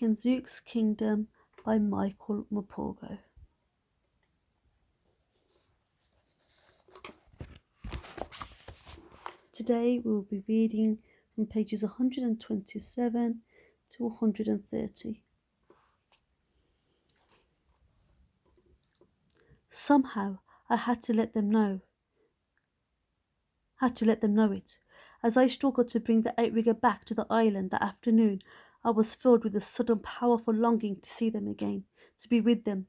Kensukes Kingdom by Michael Maporgo. Today we will be reading from pages 127 to 130. Somehow I had to let them know it. As I struggled to bring the outrigger back to the island that afternoon, I was filled with a sudden powerful longing to see them again, to be with them.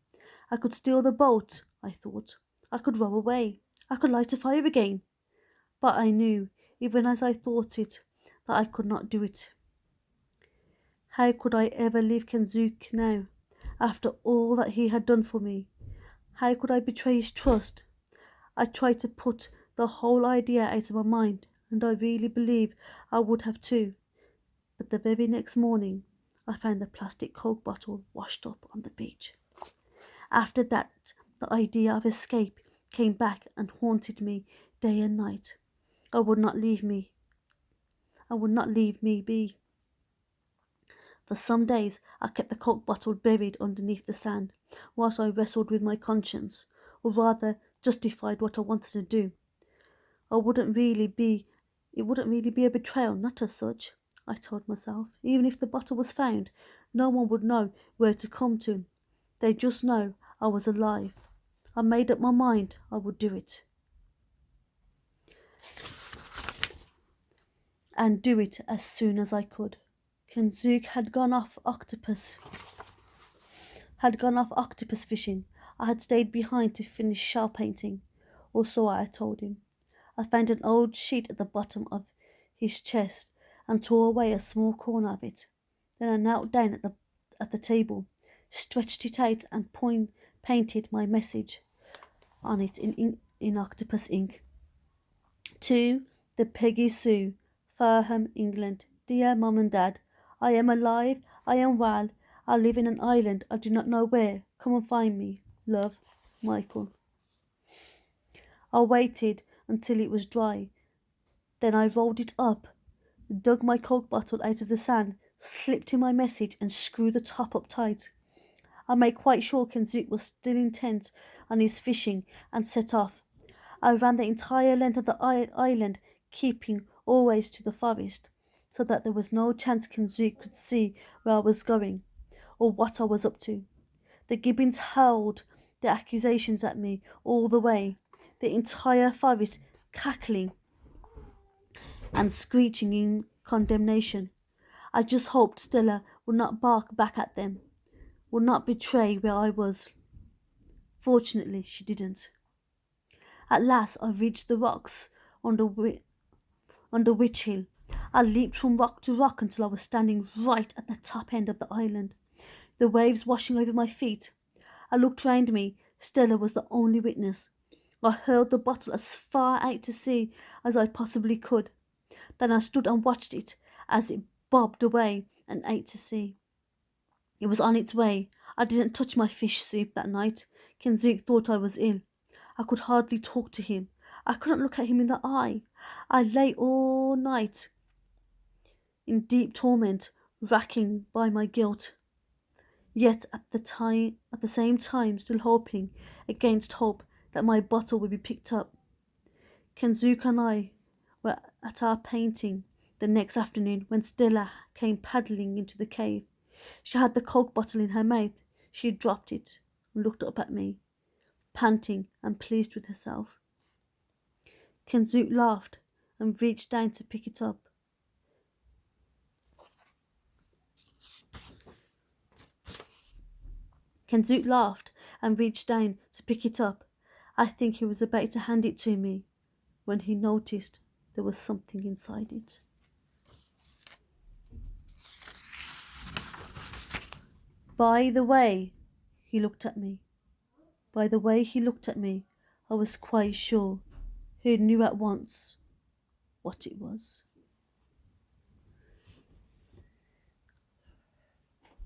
I could steal the boat, I thought. I could row away. I could light a fire again. But I knew, even as I thought it, that I could not do it. How could I ever leave Kensuke now, after all that he had done for me? How could I betray his trust? I tried to put the whole idea out of my mind, and I really believe I would have too. But the very next morning, I found the plastic Coke bottle washed up on the beach. After that, the idea of escape came back and haunted me day and night. I would not leave me be. For some days I kept the Coke bottle buried underneath the sand, whilst I wrestled with my conscience, or rather justified what I wanted to do. It wouldn't really be a betrayal, not as such, I told myself. Even if the bottle was found, no one would know where to come to. They'd just know I was alive. I made up my mind I would do it. And do it as soon as I could. Kensuke had gone off octopus fishing. I had stayed behind to finish shell painting, or so I had told him. I found an old sheet at the bottom of his chest and tore away a small corner of it. Then I knelt down at the table, stretched it out and painted my message on it in octopus ink. To the Peggy Sue, Fareham, England. Dear Mum and Dad, I am alive, I am well, I live in an island, I do not know where. Come and find me. Love, Michael. I waited until it was dry. Then I rolled it up, dug my Coke bottle out of the sand, slipped in my message and screwed the top up tight. I made quite sure Kensuke was still intent on his fishing and set off. I ran the entire length of the island, keeping always to the forest, so that there was no chance Kensuke could see where I was going or what I was up to. The gibbons hurled the accusations at me all the way, the entire forest cackling and screeching in condemnation. I just hoped Stella would not bark back at them, would not betray where I was. Fortunately, she didn't. At last I reached the rocks under Witch Hill. I leaped from rock to rock until I was standing right at the top end of the island, the waves washing over my feet. I looked round me. Stella was the only witness. I hurled the bottle as far out to sea as I possibly could. Then I stood and watched it as it bobbed away and out to sea. It was on its way. I didn't touch my fish soup that night. Kensuke thought I was ill. I could hardly talk to him. I couldn't look at him in the eye. I lay all night in deep torment, racking by my guilt, yet at the same time still hoping against hope that my bottle would be picked up. Kensuke and I were at our painting the next afternoon when Stella came paddling into the cave. She had the Coke bottle in her mouth. She had dropped it and looked up at me, panting and pleased with herself. Kensuke laughed and reached down to pick it up. Kensuke laughed and reached down to pick it up. I think he was about to hand it to me when he noticed there was something inside it. By the way he looked at me, I was quite sure he knew at once what it was.